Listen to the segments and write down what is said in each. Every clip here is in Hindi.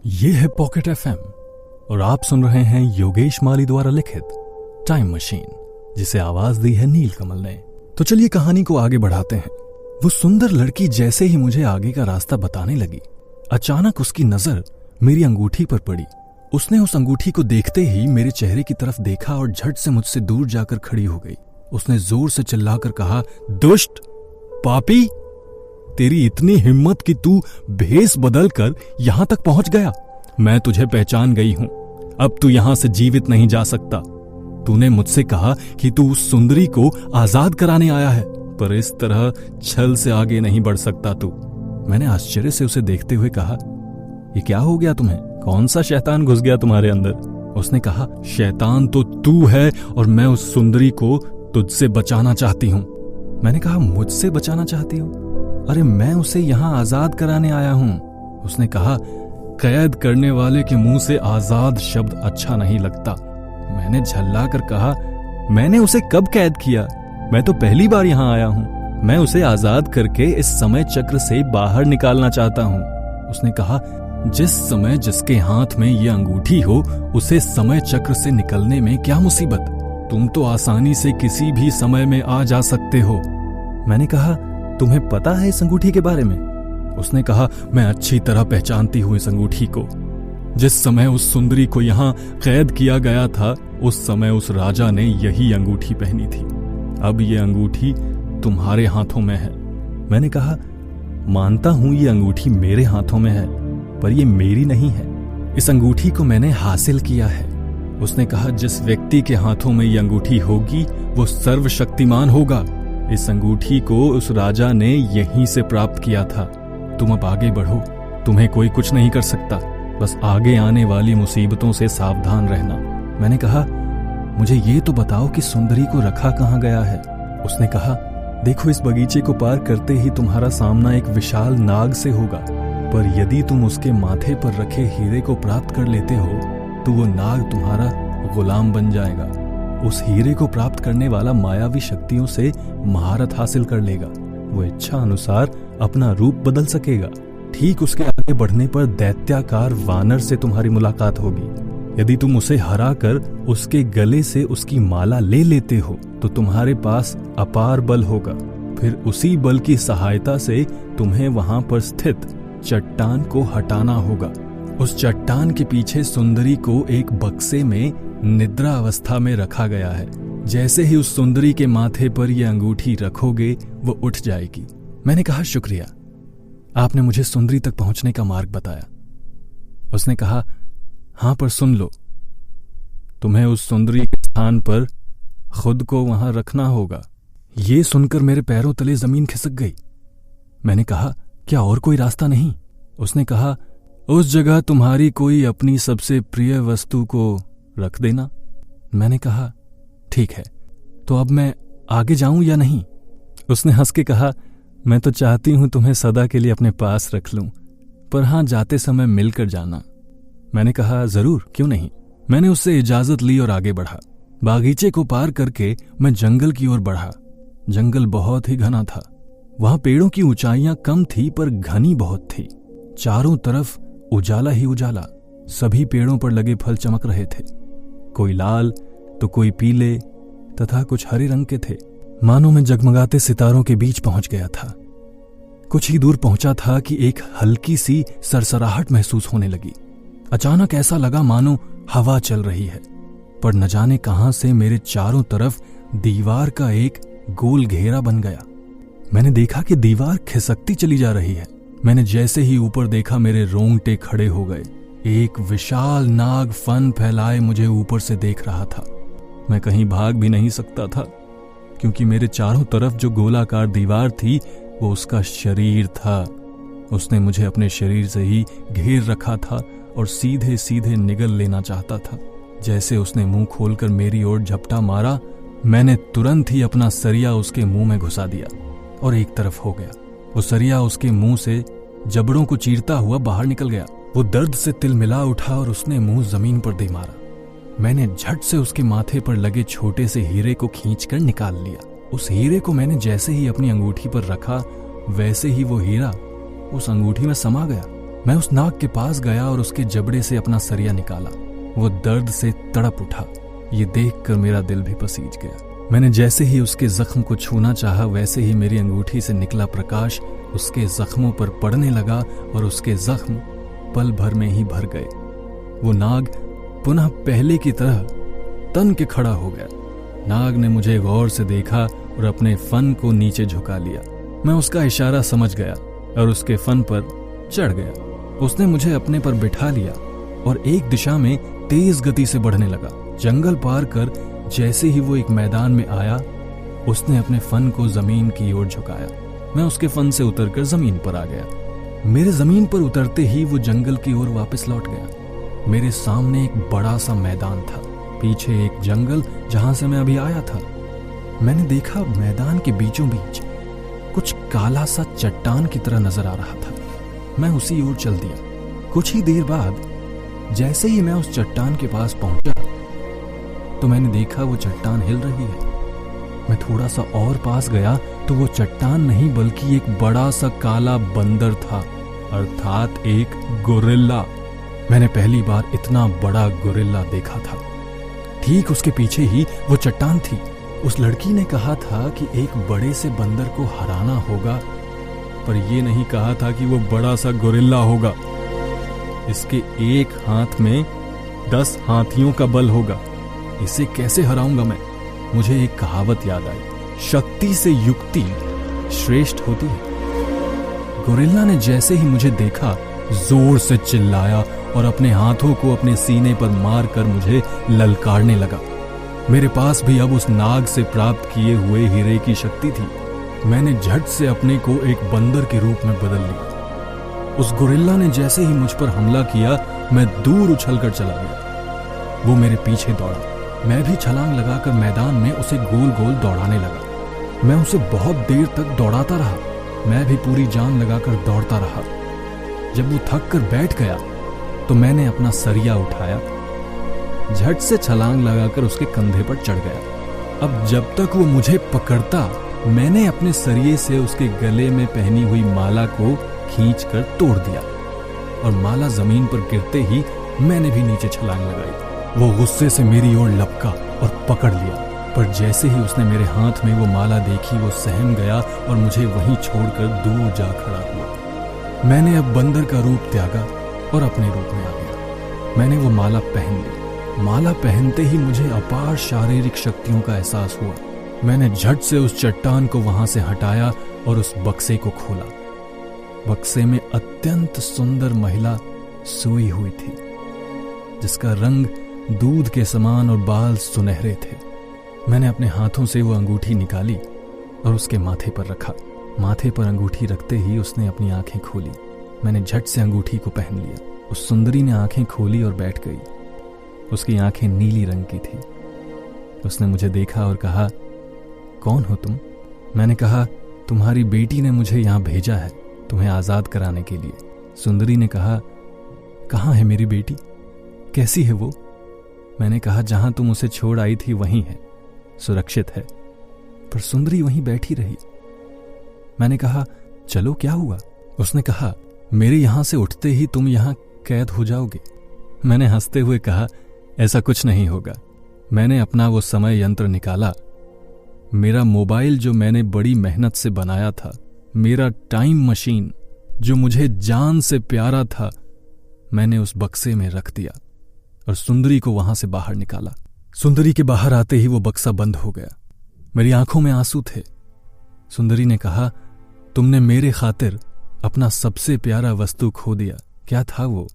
ये है पॉकेट एफएम और आप सुन रहे हैं योगेश माली द्वारा लिखित टाइम मशीन, जिसे आवाज दी है नीलकमल ने। तो चलिए कहानी को आगे बढ़ाते हैं। वो सुंदर लड़की जैसे ही मुझे आगे का रास्ता बताने लगी, अचानक उसकी नजर मेरी अंगूठी पर पड़ी। उसने उस अंगूठी को देखते ही मेरे चेहरे की तरफ देखा और झट से मुझसे दूर जाकर खड़ी हो गई। उसने जोर से चिल्लाकर कहा, दुष्ट पापी, तेरी इतनी हिम्मत कि तू भेष बदल कर यहां तक पहुंच गया। मैं तुझे पहचान गई हूं, अब तू यहां से जीवित नहीं जा सकता। तूने मुझसे कहा कि तू उस सुंदरी को आजाद कराने आया है, पर इस तरह छल से आगे नहीं बढ़ सकता तू। मैंने आश्चर्य से उसे देखते हुए कहा, ये क्या हो गया तुम्हें? कौन सा शैतान घुस गया तुम्हारे अंदर? उसने कहा, शैतान तो तू है और मैं उस सुंदरी को तुझसे बचाना चाहती हूं। मैंने कहा, मुझसे बचाना चाहती हो? अरे मैं उसे यहां आजाद कराने आया हूं। उसने कहा, कैद करने वाले के मुंह से आजाद शब्द अच्छा नहीं लगता। मैंने झल्ला कर कहा, मैंने उसे कब कैद किया? मैं तो पहली बार यहां आया हूं। मैं उसे आजाद करके इस समय चक्र से बाहर निकालना चाहता हूं। उसने कहा, जिस समय जिसके हाथ में ये अंगूठी हो, उसे समय चक्र से निकलने में क्या मुसीबत? तुम तो आसानी से किसी भी समय में आ जा सकते हो। मैंने कहा, तुम्हें पता है इस अंगूठी के बारे में? उसने कहा, मैं अच्छी तरह पहचानती हूं इस अंगूठी को। जिस समय उस सुंदरी को यहां कैद किया गया था, उस समय उस राजा ने यही अंगूठी पहनी थी। अब ये अंगूठी तुम्हारे हाथों में है। मैंने कहा, मानता हूं ये अंगूठी मेरे हाथों में है, पर ये मेरी नहीं है। इस अंगूठी को मैंने हासिल किया है। उसने कहा, जिस व्यक्ति के हाथों में ये अंगूठी होगी वो सर्वशक्तिमान होगा। इस अंगूठी को उस राजा ने यहीं से प्राप्त किया था। तुम अब आगे बढ़ो, तुम्हें कोई कुछ नहीं कर सकता। बस आगे आने वाली मुसीबतों से सावधान रहना। मैंने कहा, मुझे ये तो बताओ कि सुंदरी को रखा कहाँ गया है? उसने कहा, देखो इस बगीचे को पार करते ही तुम्हारा सामना एक विशाल नाग से होगा, पर यदि तुम उसके माथे पर रखे हीरे को प्राप्त कर लेते हो तो वो नाग तुम्हारा गुलाम बन जाएगा। उस हीरे को प्राप्त करने वाला मायावी शक्तियों से महारत हासिल कर लेगा। वो इच्छा अनुसार अपना रूप बदल सकेगा। ठीक उसके आगे बढ़ने पर दैत्याकार वानर से तुम्हारी मुलाकात होगी। यदि तुम उसे हराकर उसके गले से उसकी माला ले लेते हो तो तुम्हारे पास अपार बल होगा। फिर उसी बल की सहायता से तुम्हें वहां पर स्थित चट्टान को हटाना होगा। उस चट्टान के पीछे सुंदरी को एक बक्से में निद्रा अवस्था में रखा गया है। जैसे ही उस सुंदरी के माथे पर यह अंगूठी रखोगे वो उठ जाएगी। मैंने कहा, शुक्रिया, आपने मुझे सुंदरी तक पहुंचने का मार्ग बताया। उसने कहा, हां, पर सुन लो, तुम्हें उस सुंदरी के स्थान पर खुद को वहां रखना होगा। ये सुनकर मेरे पैरों तले जमीन खिसक गई। मैंने कहा, क्या और कोई रास्ता नहीं? उसने कहा, उस जगह तुम्हारी कोई अपनी सबसे प्रिय वस्तु को रख देना। मैंने कहा, ठीक है, तो अब मैं आगे जाऊं या नहीं? उसने हंस के कहा, मैं तो चाहती हूं तुम्हें सदा के लिए अपने पास रख लूं, पर हां, जाते समय मिलकर जाना। मैंने कहा, जरूर, क्यों नहीं। मैंने उससे इजाजत ली और आगे बढ़ा। बागीचे को पार करके मैं जंगल की ओर बढ़ा। जंगल बहुत ही घना था। वहां पेड़ों की ऊंचाइयां कम थी पर घनी बहुत थी। चारों तरफ उजाला ही उजाला। सभी पेड़ों पर लगे फल चमक रहे थे। कोई लाल तो कोई पीले तथा कुछ हरे रंग के थे। मानो मैं जगमगाते सितारों के बीच पहुंच गया था। कुछ ही दूर पहुंचा था कि एक हल्की सी सरसराहट महसूस होने लगी। अचानक ऐसा लगा मानो हवा चल रही है, पर न जाने कहां से मेरे चारों तरफ दीवार का एक गोल घेरा बन गया। मैंने देखा कि दीवार खिसकती चली जा रही है। मैंने जैसे ही ऊपर देखा मेरे रोंगटे खड़े हो गए। एक विशाल नाग फन फैलाए मुझे ऊपर से देख रहा था। मैं कहीं भाग भी नहीं सकता था, क्योंकि मेरे चारों तरफ जो गोलाकार दीवार थी वो उसका शरीर था। उसने मुझे अपने शरीर से ही घेर रखा था और सीधे सीधे निगल लेना चाहता था। जैसे उसने मुंह खोलकर मेरी ओर झपटा मारा, मैंने तुरंत ही अपना सरिया उसके मुंह में घुसा दिया और एक तरफ हो गया। वो सरिया उसके मुंह से जबड़ों को चीरता हुआ बाहर निकल गया। वो दर्द से तिलमिला उठा और उसने मुंह जमीन पर दे मारा। मैंने झट से उसके माथे पर लगे छोटे से हीरे को खींचकर निकाल लिया। उस हीरे को मैंने जैसे ही अपनी अंगूठी पर रखा, वैसे ही वो हीरा उस अंगूठी में समा गया। मैं उस नाग के पास गया और उसके जबड़े से अपना सरिया निकाला। वो दर्द से तड़प उठा। ये देखकर मेरा दिल भी पसीज गया। मैंने जैसे ही उसके जख्म को छूना चाहा, वैसे ही मेरी अंगूठी से निकला प्रकाश उसके जख्मों पर पड़ने लगा और उसके जख्म पल भर में ही भर गए। वो नाग पुनः पहले की तरह तन के खड़ा हो गया। नाग ने मुझे गौर से देखा और अपने फन को नीचे झुका लिया। मैं उसका इशारा समझ गया और उसके फन पर चढ़ गया। उसने मुझे अपने पर बिठा लिया और एक दिशा में तेज गति से बढ़ने लगा। जंगल पार कर जैसे ही वो एक मैदान में आया, उसने अपने फन को जमीन की ओर झुकाया। मैं उसके फन से उतरकर जमीन पर आ गया। मेरे जमीन पर उतरते ही वो जंगल की ओर वापस लौट गया। मेरे सामने एक बड़ा सा मैदान था, पीछे एक जंगल जहां से मैं अभी आया था। मैंने देखा मैदान के बीचों बीच कुछ काला सा चट्टान की तरह नजर आ रहा था। मैं उसी ओर चल दिया। कुछ ही देर बाद जैसे ही मैं उस चट्टान के पास पहुंचा तो मैंने देखा वो चट्टान हिल रही है। मैं थोड़ा सा और पास गया तो वो चट्टान नहीं बल्कि एक बड़ा सा काला बंदर था, अर्थात एक गोरिल्ला। मैंने पहली बार इतना बड़ा गोरिल्ला देखा था। ठीक उसके पीछे ही वो चट्टान थी। उस लड़की ने कहा था कि एक बड़े से बंदर को हराना होगा, पर यह नहीं कहा था कि वो बड़ा सा गोरिल्ला होगा। इसके एक हाथ में 10 हाथियों का बल होगा। इसे कैसे हराऊंगा मैं? मुझे एक कहावत याद आई, शक्ति से युक्ति श्रेष्ठ होती है। गोरिल्ला ने जैसे ही मुझे देखा जोर से चिल्लाया और अपने हाथों को अपने सीने पर मारकर मुझे ललकारने लगा। मेरे पास भी अब उस नाग से प्राप्त किए हुए हीरे की शक्ति थी। मैंने झट से अपने को एक बंदर के रूप में बदल लिया। उस गोरिल्ला ने जैसे ही मुझ पर हमला किया, मैं दूर उछलकर चला गया। वो मेरे पीछे दौड़ा। मैं भी छलांग लगाकर मैदान में उसे गोल गोल दौड़ाने लगा। मैं उसे बहुत देर तक दौड़ाता रहा। मैं भी पूरी जान लगाकर दौड़ता रहा। जब वो थक कर बैठ गया तो मैंने अपना सरिया उठाया, झट से छलांग लगाकर उसके कंधे पर चढ़ गया। अब जब तक वो मुझे पकड़ता, मैंने अपने सरिये से उसके गले में पहनी हुई माला को खींचकर तोड़ दिया और माला जमीन पर गिरते ही मैंने भी नीचे छलांग लगाई। वो गुस्से से मेरी ओर लपका और पकड़ लिया, पर जैसे ही उसने मेरे हाथ में वो माला देखी, वो सहम गया और मुझे वहीं छोड़कर दूर जा खड़ा हुआ। मैंने अब बंदर का रूप त्यागा और अपने रूप में आ गया। मैंने वो माला पहन ली। माला पहनते ही मुझे अपार शारीरिक शक्तियों का एहसास हुआ। मैंने झट से उस चट्टान को वहां से हटाया और उस बक्से को खोला। बक्से में अत्यंत सुंदर महिला सोई हुई थी, जिसका रंग दूध के समान और बाल सुनहरे थे। मैंने अपने हाथों से वो अंगूठी निकाली और उसके माथे पर रखा। माथे पर अंगूठी रखते ही उसने अपनी आंखें खोली। मैंने झट से अंगूठी को पहन लिया। उस सुंदरी ने आंखें खोली और बैठ गई। उसकी आंखें नीली रंग की थी। उसने मुझे देखा और कहा, कौन हो तुम? मैंने कहा, तुम्हारी बेटी ने मुझे यहाँ भेजा है तुम्हें आजाद कराने के लिए। सुंदरी ने कहा, कहाँ है मेरी बेटी? कैसी है वो? मैंने कहा, जहां तुम उसे छोड़ आई थी वहीं है, सुरक्षित है। पर सुंदरी वहीं बैठी रही। मैंने कहा, चलो क्या हुआ? उसने कहा, मेरे यहां से उठते ही तुम यहां कैद हो जाओगे। मैंने हंसते हुए कहा, ऐसा कुछ नहीं होगा। मैंने अपना वो समय यंत्र निकाला। मेरा मोबाइल जो मैंने बड़ी मेहनत से बनाया था, मेरा टाइम मशीन जो मुझे जान से प्यारा था, मैंने उस बक्से में रख दिया और सुंदरी को वहां से बाहर निकाला। सुंदरी के बाहर आते ही वो बक्सा बंद हो गया। मेरी आंखों में आंसू थे। सुंदरी ने कहा, तुमने मेरे खातिर अपना सबसे प्यारा वस्तु खो दिया। क्या था वो?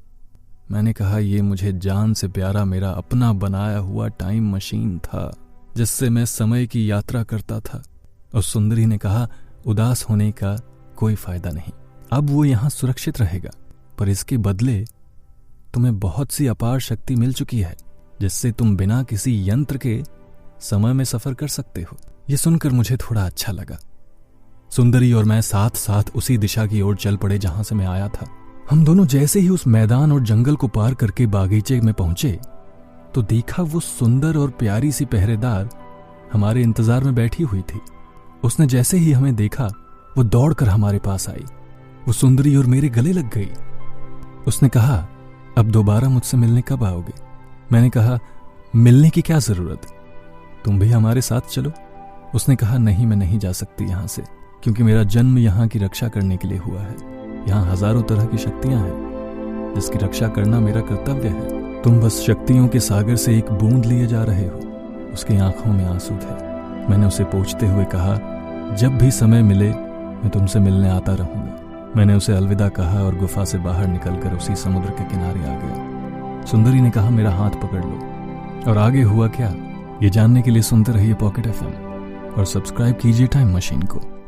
मैंने कहा, ये मुझे जान से प्यारा मेरा अपना बनाया हुआ टाइम मशीन था, जिससे मैं समय की यात्रा करता था। और सुंदरी ने कहा, उदास होने का कोई फायदा नहीं। अब वो यहां सुरक्षित रहेगा, पर इसके बदले तुम्हें बहुत सी अपार शक्ति मिल चुकी है, जिससे तुम बिना किसी यंत्र के समय में सफर कर सकते हो। ये सुनकर मुझे थोड़ा अच्छा लगा। सुंदरी और मैं साथ साथ उसी दिशा की ओर चल पड़े जहां से मैं आया था। हम दोनों जैसे ही उस मैदान और जंगल को पार करके बागीचे में पहुंचे तो देखा वो सुंदर और प्यारी सी पहरेदार हमारे इंतजार में बैठी हुई थी। उसने जैसे ही हमें देखा, वो दौड़कर हमारे पास आई। वो सुंदरी और मेरे गले लग गई। उसने कहा, अब दोबारा मुझसे मिलने कब आओगे? मैंने कहा, मिलने की क्या जरूरत, तुम भी हमारे साथ चलो। उसने कहा, नहीं, मैं नहीं जा सकती यहाँ से, क्योंकि मेरा जन्म यहाँ की रक्षा करने के लिए हुआ है। यहाँ हजारों तरह की शक्तियां हैं जिसकी रक्षा करना मेरा कर्तव्य है। तुम बस शक्तियों के सागर से एक बूंद लिए जा रहे हो। उसकी आंखों में आंसू थे। मैंने उसे पोंछते हुए कहा, जब भी समय मिले मैं तुमसे मिलने आता रहूंगा। मैंने उसे अलविदा कहा और गुफा से बाहर निकलकर उसी समुद्र के किनारे आ गया। सुंदरी ने कहा, मेरा हाथ पकड़ लो। और आगे हुआ क्या, ये जानने के लिए सुनते रहिए पॉकेट FM और सब्सक्राइब कीजिए टाइम मशीन को।